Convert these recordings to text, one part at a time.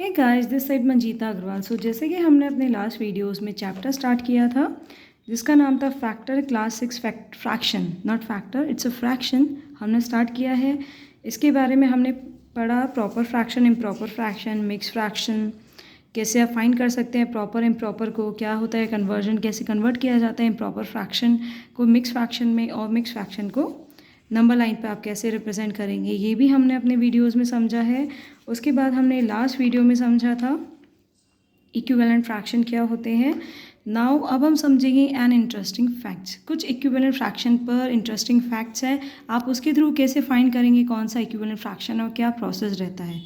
Hey guys, this side Manjeeta Agarwal. जैसे कि हमने अपने लास्ट वीडियोस में चैप्टर स्टार्ट किया था जिसका नाम था factor class 6 fraction, not factor, it's a fraction. हमने स्टार्ट किया है। इसके बारे में हमने पढ़ा proper fraction, improper fraction, mix fraction, कैसे आप फाइंड कर सकते हैं प्रॉपर इम्प्रॉपर को, क्या होता है कन्वर्जन, कैसे कन्वर्ट किया जाता है इम्प्रॉपर फ्रैक्शन को मिक्स फ्रैक्शन में, और मिक्स फ्रैक्शन को नंबर लाइन पे आप कैसे रिप्रेजेंट करेंगे, ये भी हमने अपने वीडियोस में समझा है। उसके बाद हमने लास्ट वीडियो में समझा था इक्विवेलेंट फ्रैक्शन क्या होते हैं। नाउ अब हम समझेंगे एन इंटरेस्टिंग फैक्ट्स। कुछ इक्विवेलेंट फ्रैक्शन पर इंटरेस्टिंग फैक्ट्स है, आप उसके थ्रू कैसे फाइंड करेंगे कौन सा इक्विवेलेंट फ्रैक्शन है और क्या प्रोसेस रहता है।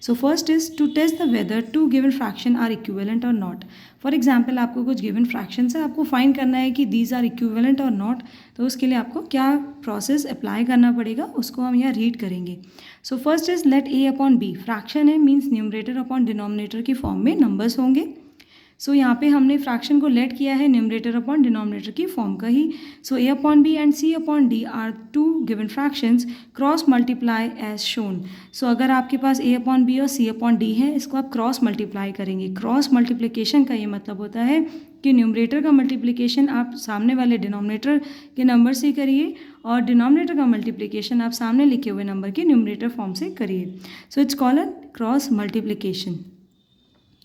So first is to test the whether to given fraction are equivalent और नॉट। फॉर एग्जाम्पल आपको कुछ गिवन फ्रैक्शंस है, आपको फाइंड करना है कि दीज आर इक्विवेलेंट और नॉट, तो उसके लिए आपको क्या प्रोसेस अप्लाई करना पड़ेगा उसको हम यहाँ रीड करेंगे। So first is let A upon B, fraction है मीन्स न्यूमरेटर अपॉन डिनोमिनेटर की फॉर्म में नंबर्स होंगे। सो यहाँ पे हमने फ्रैक्शन को लेट किया है न्यूमरेटर अपॉन डिनोमिनेटर की फॉर्म का ही। So A upon B and C upon D are two given fractions, cross multiply as shown. So अगर आपके पास ए अपॉन बी और सी अपॉन डी है, इसको आप क्रॉस मल्टीप्लाई करेंगे। क्रॉस मल्टीप्लिकेशन का ये मतलब होता है कि न्यूमरेटर का मल्टीप्लिकेशन आप सामने वाले डिनोमिनेटर के नंबर से करिए और डिनोमिनेटर का मल्टीप्लिकेशन आप सामने लिखे हुए नंबर के न्यूमरेटर फॉर्म से करिए। So it's called a cross multiplication.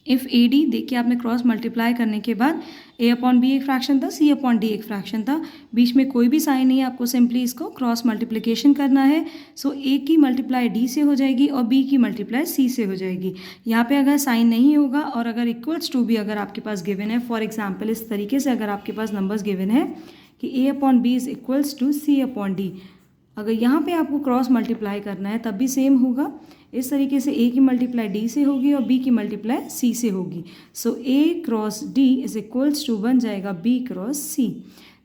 If A D, देखिए आपने क्रॉस मल्टीप्लाई करने के बाद ए अपॉन बी एक फ्रैक्शन था, सी अपॉन डी एक फ्रैक्शन था, बीच में कोई भी साइन नहीं है, आपको सिंपली इसको क्रॉस मल्टीप्लिकेशन करना है। सो ए की मल्टीप्लाई डी से हो जाएगी और बी की मल्टीप्लाई सी से हो जाएगी। यहाँ पे अगर साइन नहीं होगा और अगर इक्वल्स टू भी अगर आपके पास गिवन है, फॉर एग्जाम्पल इस तरीके से अगर आपके पास नंबर्स गिवन है कि A upon B is equals to C upon D, अगर यहाँ पे आपको क्रॉस मल्टीप्लाई करना है तब भी सेम होगा। इस तरीके से ए की मल्टीप्लाई डी से होगी और बी की मल्टीप्लाई सी से होगी। So A cross D is equals to बन जाएगा बी क्रॉस सी।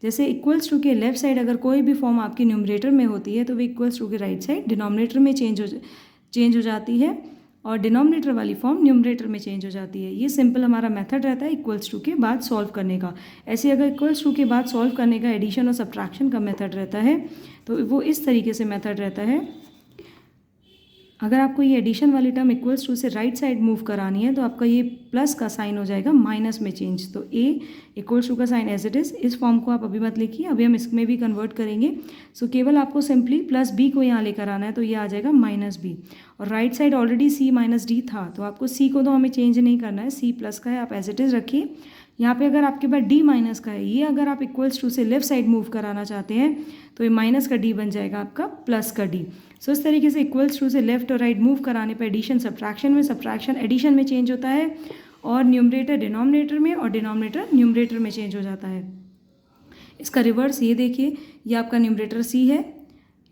जैसे इक्वल्स टू के लेफ्ट साइड अगर कोई भी फॉर्म आपकी न्यूमरेटर में होती है तो वो इक्वल्स टू के राइट साइड डिनोमिनेटर में चेंज हो जाती है और डिनोमिनेटर वाली फॉर्म न्यूमरेटर में चेंज हो जाती है। ये सिंपल हमारा मेथड रहता है इक्वल्स टू के बाद सॉल्व करने का। ऐसे अगर इक्वल्स टू के बाद सॉल्व करने का एडिशन और सब्ट्रैक्शन का मेथड रहता है तो वो इस तरीके से मेथड रहता है। अगर आपको ये एडिशन वाली टर्म इक्वल्स टू से राइट साइड मूव करानी है तो आपका ये प्लस का साइन हो जाएगा माइनस में चेंज। तो ए इक्वल्स टू का साइन एज इट इज़, इस फॉर्म को आप अभी मत लिखिए, अभी हम इसमें भी कन्वर्ट करेंगे। सो केवल आपको सिंपली प्लस बी को यहाँ लेकर आना है तो ये आ जाएगा माइनस बी, और राइट साइड ऑलरेडी सी माइनस डी था तो आपको सी को तो हमें चेंज नहीं करना है, सी प्लस का है आप एज इट इज़ रखिए। यहाँ पे अगर आपके पास डी माइनस का है, ये अगर आप इक्वल्स टू से लेफ्ट साइड मूव कराना चाहते हैं तो ये माइनस का डी बन जाएगा आपका प्लस का डी। सो इस तरीके से इक्वल्स टू से लेफ्ट और राइट मूव कराने पर एडिशन सब्ट्रैक्शन में, सब्ट्रैक्शन एडिशन में चेंज होता है और न्यूमरेटर डिनोमिनेटर में और डिनोमिनेटर न्यूमरेटर में चेंज हो जाता है। इसका रिवर्स ये देखिए, ये आपका न्यूमरेटर सी है,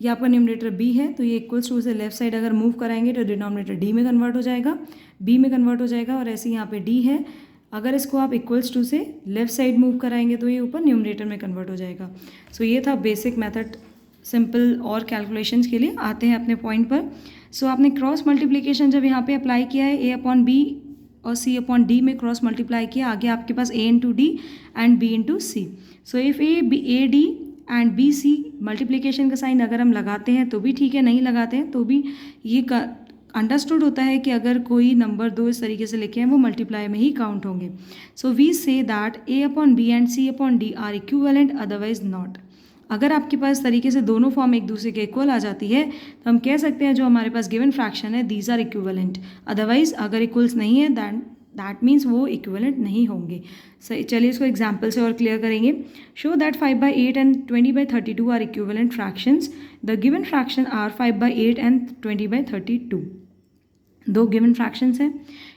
ये आपका न्यूमरेटर बी है, तो ये इक्वल्स टू से लेफ्ट साइड अगर मूव कराएंगे तो डिनोमिनेटर डी में कन्वर्ट हो जाएगा, बी में कन्वर्ट हो जाएगा, और ऐसे यहाँ पे डी है, अगर इसको आप इक्वल्स टू से लेफ्ट साइड मूव कराएंगे तो ये ऊपर न्यूमरेटर में कन्वर्ट हो जाएगा। सो ये था बेसिक मेथड सिंपल और कैलकुलेशंस के लिए। आते हैं अपने पॉइंट पर। सो आपने क्रॉस मल्टीप्लिकेशन जब यहाँ पे अप्लाई किया है, ए अपॉन बी और सी अपॉन डी में क्रॉस मल्टीप्लाई किया, आगे आपके पास A into D and B into C. So if A D and B C multiplication का साइन अगर हम लगाते हैं तो भी ठीक है, नहीं लगाते हैं तो भी ये अंडरस्टूड होता है कि अगर कोई नंबर दो इस तरीके से लिखे हैं वो मल्टीप्लाई में ही काउंट होंगे। So we say that A upon B and C upon D are equivalent, otherwise not. अगर आपके पास तरीके से दोनों फॉर्म एक दूसरे के इक्वल आ जाती है तो हम कह सकते हैं जो हमारे पास गिवन फ्रैक्शन है दीज आर इक्विवेलेंट। अदरवाइज अगर इक्वल्स नहीं है दैट मीन्स वो इक्विवेलेंट नहीं होंगे। सही, चलिए इसको एग्जाम्पल से और क्लियर करेंगे। Show that 5/8 and 20/32 are equivalent fractions. The given fraction are 5/8 and 20/32। दो गिवन फ्रैक्शंस हैं,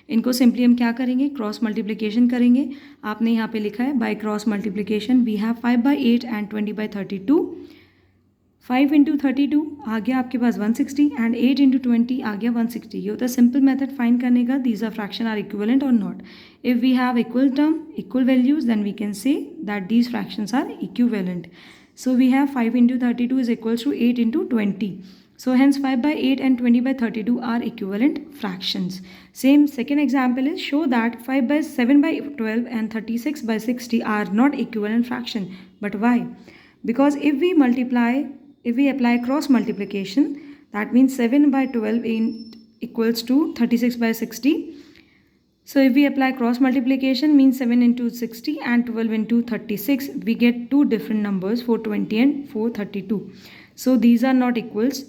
इनको सिंपली हम क्या करेंगे, क्रॉस मल्टीप्लिकेशन करेंगे। आपने यहाँ पे लिखा है by cross multiplication we have 5/8 and 20/32। 5 into 32 आ गया आपके पास 160 एंड 8 इंटू 20 आ गया 160। ये होता है सिंपल मेथड फाइंड करने का, these are fraction are equivalent और not. If we have equal term, equal values, then we can say that these fractions are equivalent. So we have 5 into 32 is equals to 8 into 20. So hence 5/8 and 20/32 are equivalent fractions. Same second example is show that 7/12 and 36/60 are not equivalent fraction. But why? Because if we apply cross multiplication, that means 7/12 equals to 36/60 So if we apply cross multiplication, means 7 into 60 and 12 into 36, we get two different numbers, 420 and 432. So these are not equals.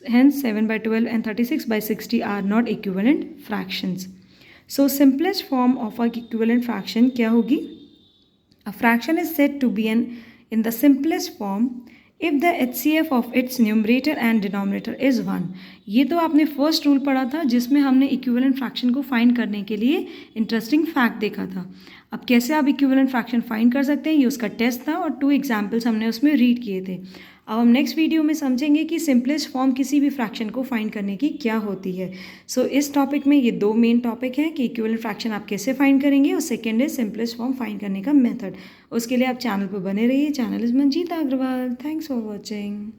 Hence 7 by 12 and 36 by 60 are not equivalent fractions. So simplest form of a equivalent fraction क्या होगी? A fraction is said to be in the simplest form if the HCF of its numerator and denominator is 1. ये तो आपने first rule पढ़ा था जिसमें हमने equivalent fraction को फाइंड करने के लिए इंटरेस्टिंग फैक्ट देखा था. अब कैसे आप इक्विवेलेंट फ्रैक्शन फाइंड कर सकते हैं, ये उसका टेस्ट था और 2 एग्जाम्पल्स हमने उसमें रीड किए थे. अब हम नेक्स्ट वीडियो में समझेंगे कि सिंपलेस्ट फॉर्म किसी भी फ्रैक्शन को फाइंड करने की क्या होती है. सो इस टॉपिक में ये 2 मेन टॉपिक हैं कि इक्विवेलेंट फ्रैक्शन आप कैसे फाइंड करेंगे और सेकेंड है सिंपलेस्ट फॉर्म फाइंड करने का मेथड. उसके लिए आप चैनल पर बने रहिए. Channel is Manjita Agrawal. Thanks for watching.